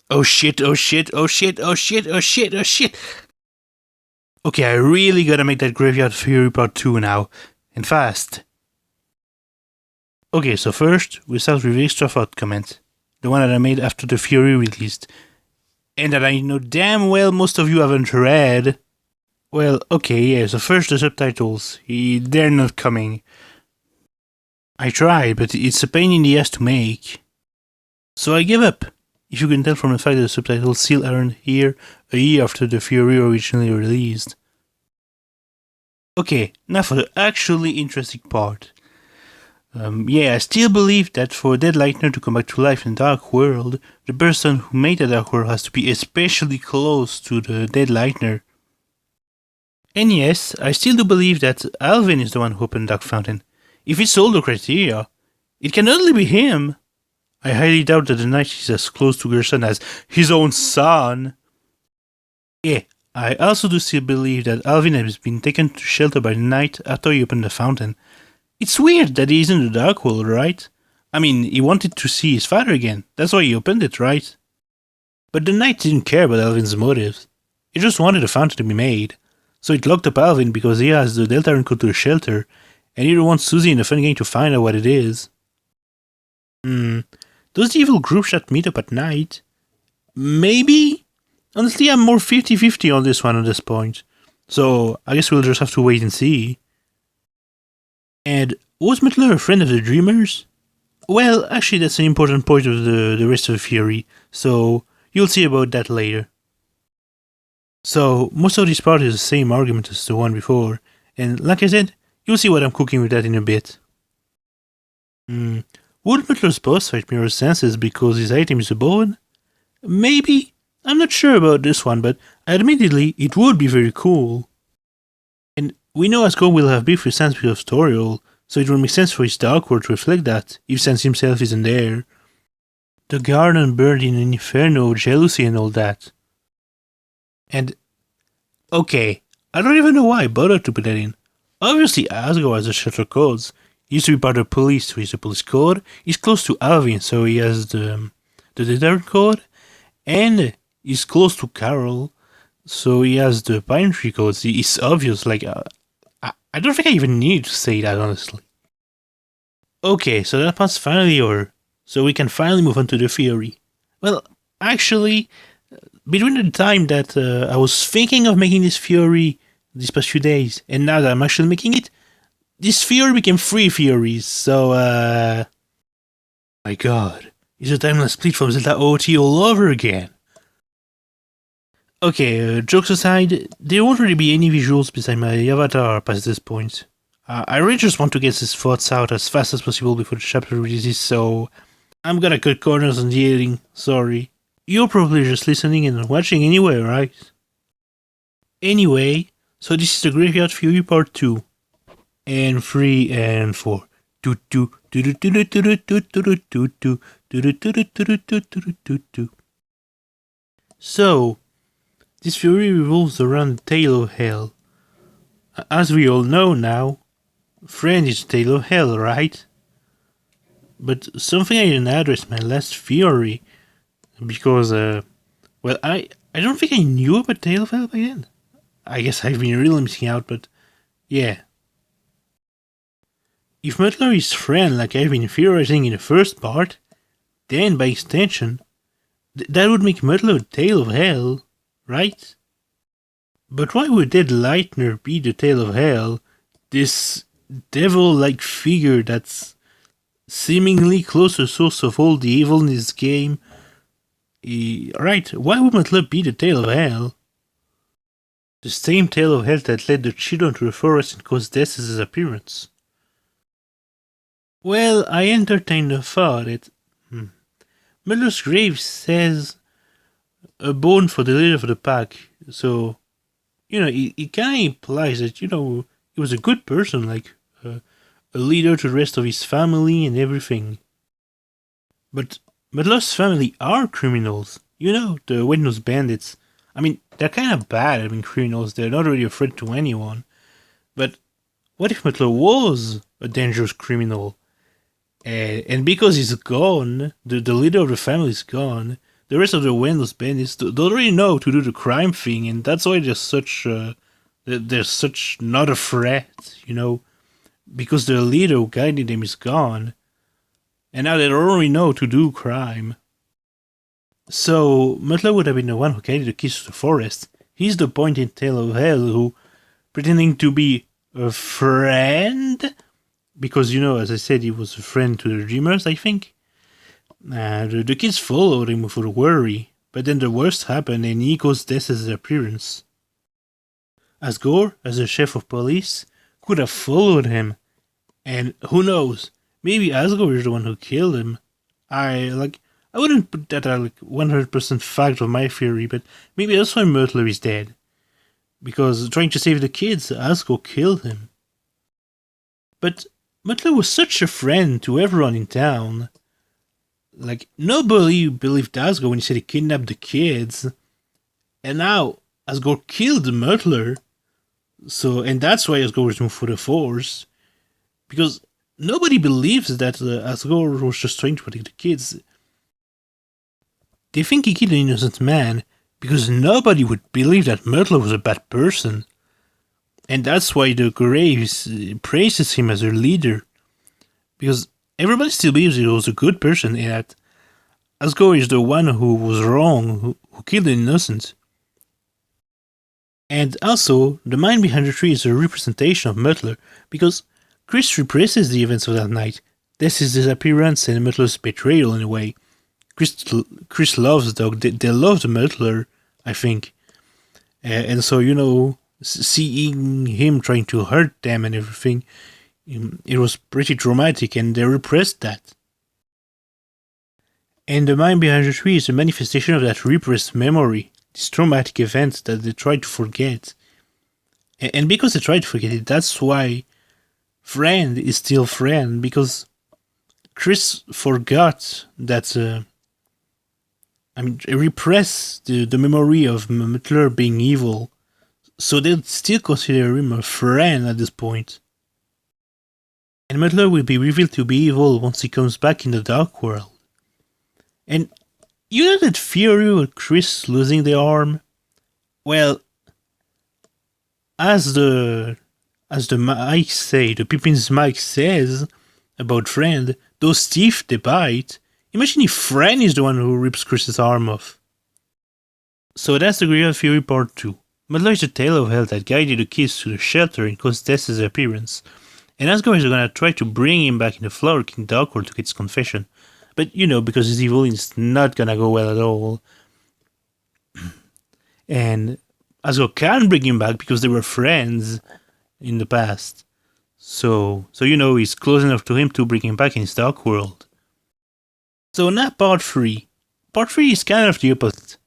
Oh shit, oh shit, oh shit, oh shit, oh shit, oh shit. Okay, I really gotta make that Graveyard Fury Part 2 now. And fast. Okay, so first, we start with the extra thought comment. The one that I made after the Fury released. And that I know damn well most of you haven't read. Well, okay, yeah, so first the subtitles. They're not coming. I tried, but it's a pain in the ass to make. So I give up. If you can tell from the fact that the subtitles still aren't here a year after the Fury originally released. Okay, now for the actually interesting part. Yeah, I still believe that for a dead Lightner to come back to life in Dark World, the person who made the Dark World has to be especially close to the dead Lightner. And yes, I still do believe that Alvin is the one who opened Dark Fountain. If it's all the criteria, it can only be him. I highly doubt that the Knight is as close to Gerson as his own son. Yeah, I also do still believe that Alvin has been taken to shelter by the Knight after he opened the fountain. It's weird that he isn't the Dark World, right? I mean, he wanted to see his father again, that's why he opened it, right? But the Knight didn't care about Alvin's motives. He just wanted the fountain to be made. So it locked up Alvin because he has the Deltarune code to the shelter, and he wants Susie and the fun gang to find out what it is. Does the evil group chat meet up at night? Maybe? Honestly, I'm more 50-50 on this one at this point. So, I guess we'll just have to wait and see. And was Mutler a friend of the Dreamers? Well, actually that's an important point of the rest of the theory, so you'll see about that later. So, most of this part is the same argument as the one before, and like I said, you'll see what I'm cooking with that in a bit. Would Mutler's boss fight mirror senses because his item is a bone? Maybe. I'm not sure about this one, but admittedly, it would be very cool. And we know Asgore will have beef with Sans because of Toriel, so it would make sense for his Dark World to reflect that, if Sans himself isn't there. The garden burned in an inferno, jealousy and all that. And, okay, I don't even know why I bothered to put that in. Obviously Asgore has the shelter codes. He used to be part of the police, so he's the police code. He's close to Alvin, so he has the Deltarune code. And he's close to Carol, so he has the Pine Tree codes. It's obvious, like, I don't think I even need to say that, honestly. Okay, so that part's finally over, so we can finally move on to the theory. Well, actually, between the time that I was thinking of making this theory these past few days, and now that I'm actually making it, this theory became 3 theories, so, my god, it's a timeless split from Zelda OT all over again. Okay, jokes aside, there won't really be any visuals beside my avatar past this point. I really just want to get these thoughts out as fast as possible before the chapter releases, so I'm gonna cut corners on the editing, sorry. You're probably just listening and watching anyway, right? Anyway, so this is the Graveyard Fury Part 2. And 3 and 4. So, this fury revolves around the Tale of Hell. As we all know now, Friend is the Tale of Hell, right? But something I didn't address in my last theory, because, well, I don't think I knew about Tale of Hell back then. I guess I've been really missing out, but yeah. If Mutler is Friend like I've been theorizing in the first part, then by extension, that would make Mutler the Tale of Hell, right? But why would Dead Lightner be the Tale of Hell, this devil-like figure that's seemingly closer source of all the evil in this game? Right, why would Mutler be the Tale of Hell? The same Tale of Hell that led the children to the forest and caused death as his appearance. Well, I entertained the thought that Mutler's grave says a bone for the leader of the pack, so, you know, it kind of implies that, you know, he was a good person, like a leader to the rest of his family and everything. But Mutler's family are criminals, you know, the Wet-Nosed Bandits. I mean, they're kind of bad at being criminals, they're not really a threat to anyone. But what if Mutler was a dangerous criminal? And because he's gone, the leader of the family is gone, the rest of the Windows bandits don't really know to do the crime thing, and that's why they're such not a threat, because their leader who guided them is gone, and now they don't really know to do crime. So Mutler would have been the one who carried the keys to the forest. He's the pointed tail of hell who, pretending to be a friend, because as I said, he was a friend to the dreamers, I think. The kids followed him without worry, but then the worst happened and he caused Dessa's appearance. Asgore, as the chief of police, could have followed him, and who knows, maybe Asgore is the one who killed him. I wouldn't put that as 100% fact of my theory, but maybe that's why Myrtler is dead. Because trying to save the kids, Asgore killed him. But Myrtler was such a friend to everyone in town. Nobody believed Asgore when he said he kidnapped the kids. And now, Asgore killed Myrtler. And that's why Asgore is moved for the Force. Because nobody believes that Asgore was just trying to protect the kids. They think he killed an innocent man because nobody would believe that Myrtler was a bad person. And that's why the Graves praises him as their leader. Because everybody still believes he was a good person and that Asgore is the one who was wrong, who killed an innocent. And also, the mind behind the tree is a representation of Myrtler, because Chris represses the events of that night. This is disappearance and Myrtler's betrayal in a way. Chris loves the dog, they love the Myrtler, I think. And so, seeing him trying to hurt them and everything, it was pretty traumatic and they repressed that. And the mind behind the tree is a manifestation of that repressed memory, this traumatic event that they tried to forget. And because they tried to forget it, that's why friend is still friend, because Chris forgot that, repress the memory of Myrtler being evil, so they'll still consider him a friend at this point. And Myrtler will be revealed to be evil once he comes back in the Dark World. And you know that theory with Chris losing the arm? Well, as the Pippin's mic says about Friend, those teeth they bite. Imagine if Friend is the one who rips Chris's arm off. So that's the Grial Theory Part 2. Myrtler is the tail of hell that guided the kids to the shelter and caused Tessa's appearance. And Asgore is gonna try to bring him back in the Flower King Dark World to get his confession. But because he's evil, it's not gonna go well at all. And Asgore can bring him back because they were friends in the past. So he's close enough to him to bring him back in his Dark World. So now Part 3. Part 3 is kind of the opposite.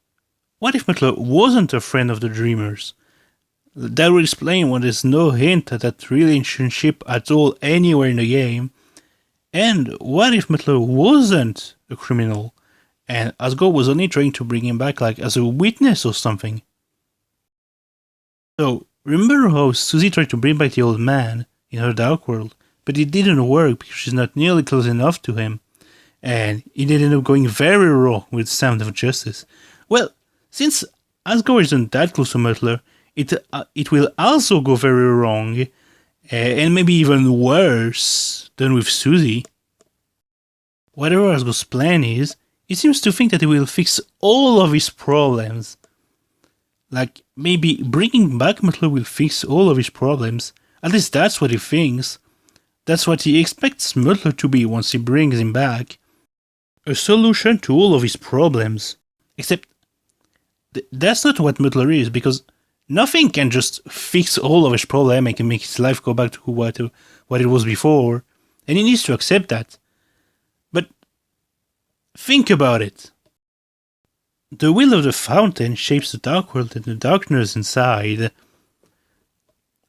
What if Myrtler wasn't a friend of the Dreamers? That would explain why there's no hint at that relationship at all anywhere in the game. And what if Myrtler wasn't a criminal and Asgore was only trying to bring him back as a witness or something? So, remember how Susie tried to bring back the old man in her Dark World, but it didn't work because she's not nearly close enough to him, and it ended up going very wrong with Sound of Justice. Well, since Asgore isn't that close to Myrtler, it will also go very wrong, and maybe even worse than with Susie. Whatever Asgore's plan is, he seems to think that he will fix all of his problems. Maybe bringing back Myrtler will fix all of his problems. At least that's what he thinks. That's what he expects Myrtler to be once he brings him back. A solution to all of his problems. Except, that's not what Myrtler is, because nothing can just fix all of his problems and can make his life go back to what it was before, and he needs to accept that. But think about it. The will of the fountain shapes the Dark World and the darkness inside,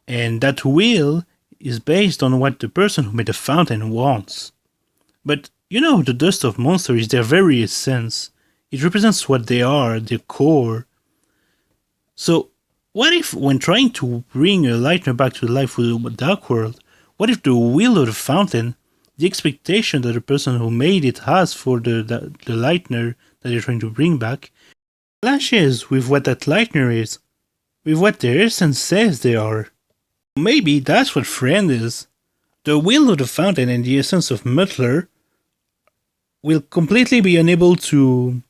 and that will is based on what the person who made the fountain wants. But the dust of monsters is their very essence. It represents what they are, their core. So, what if, when trying to bring a Lightner back to life with the Dark World, what if the will of the fountain, the expectation that the person who made it has for the Lightner, that they're trying to bring back clashes with what that Lightner is, with what their essence says they are. Maybe that's what friend is. The will of the fountain and the essence of Muttler will completely be unable to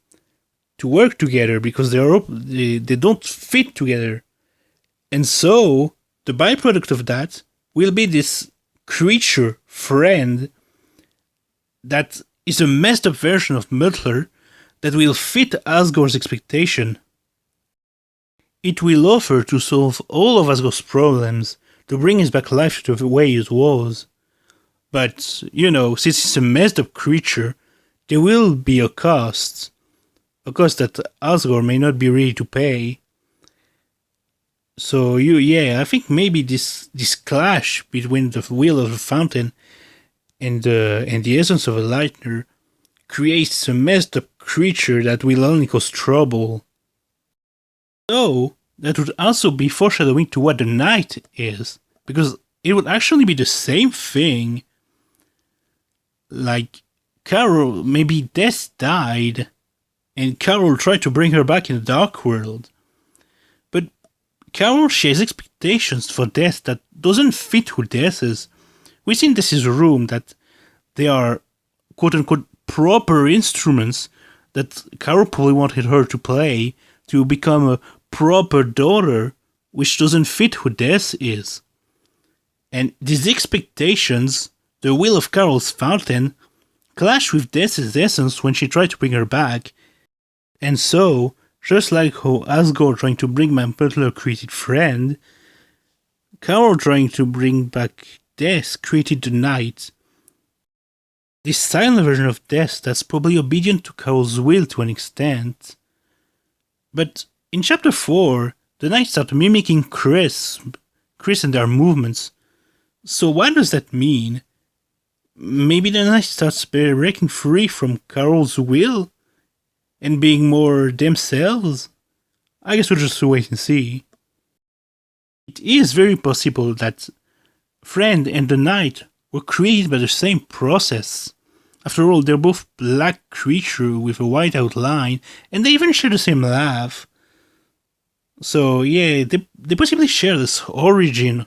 work together because they don't fit together. And so, the byproduct of that will be this creature, friend, that is a messed up version of Muttler that will fit Asgore's expectation. It will offer to solve all of Asgore's problems, to bring his back life to the way it was. But, since it's a messed up creature, there will be a cost that Asgore may not be ready to pay. So, I think maybe this clash between the will of the fountain and the essence of a Lightner creates a messed up creature that will only cause trouble. So, that would also be foreshadowing to what the Knight is, because it would actually be the same thing. Like, Carol, maybe Death died, and Carol tried to bring her back in the Dark World. But Carol, she has expectations for Death that doesn't fit who Death is. We see in Death's room that they are quote-unquote proper instruments that Carol probably wanted her to play to become a proper daughter, which doesn't fit who Death is. And these expectations, the will of Carol's fountain, clash with Death's essence when she tried to bring her back. And so, just like how Asgore trying to bring my Muttler created friend, Carol trying to bring back Death created the Knight. This silent version of Death that's probably obedient to Carol's will to an extent. But in chapter 4, the Knight start mimicking Chris and their movements. So what does that mean? Maybe the Knight starts breaking free from Carol's will and being more themselves? I guess we'll just wait and see. It is very possible that Friend and the Knight were created by the same process. After all, they're both black creatures with a white outline, and they even share the same laugh. So yeah, they possibly share this origin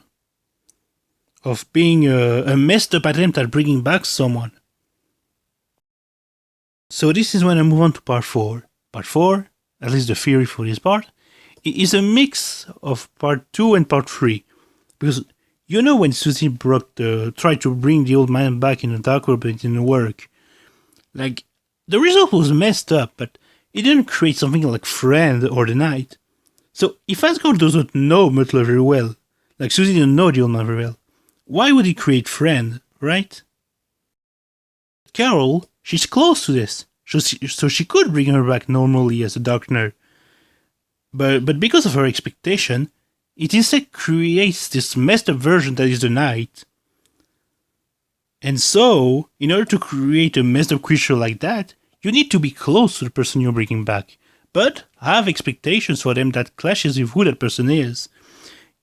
of being a messed up attempt at bringing back someone. So this is when I move on to part 4. Part 4, at least the theory for this part, is a mix of part 2 and part 3. Because when Susie tried to bring the old man back in the Dark World but it didn't work. Like, the result was messed up, but it didn't create something like Friend or the Knight. So if Asgore doesn't know Muttler very well, like Susie didn't know the old man very well, why would he create Friend, right? Carol, she's close to this, so she could bring her back normally as a Darkner. But because of her expectation, it instead creates this messed up version that is the Knight. And so, in order to create a messed up creature like that, you need to be close to the person you're bringing back, but have expectations for them that clashes with who that person is.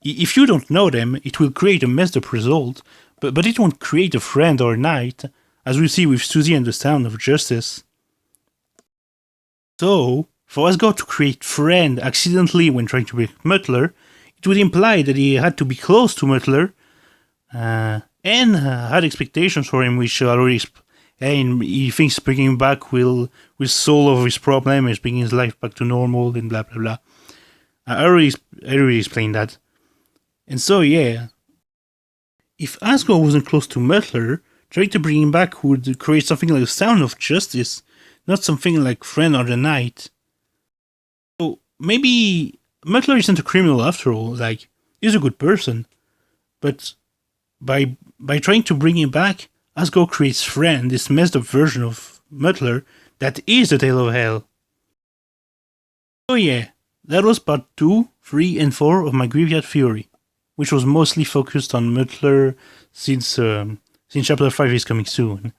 If you don't know them, it will create a messed up result, but it won't create a friend or a Knight, as we see with Susie and the Sound of Justice. So, for Asgore to create Friend accidentally when trying to break Muttler, it would imply that he had to be close to Muttler, and had expectations for him, which already and he thinks bringing him back will solve his problem and bring his life back to normal and blah blah blah. I already explained that. And so yeah, if Asgore wasn't close to Muttler, trying to bring him back would create something like a Sound of Justice, not something like Friend or the Knight. So maybe Muttler isn't a criminal after all, like, he's a good person. But by trying to bring him back, Asgore creates Friend, this messed up version of Muttler that is the Tale of Hell. So yeah, that was part 2, 3 and 4 of my Graveyard Theory, which was mostly focused on Muttler since chapter 5 is coming soon.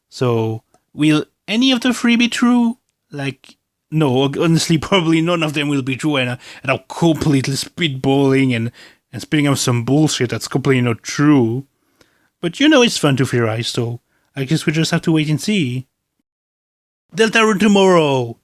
So, will any of the 3 be true? Like, no, honestly, probably none of them will be true, and I'm completely spitballing and spitting out some bullshit that's completely not true. But it's fun to theorize, so I guess we just have to wait and see. Deltarune tomorrow!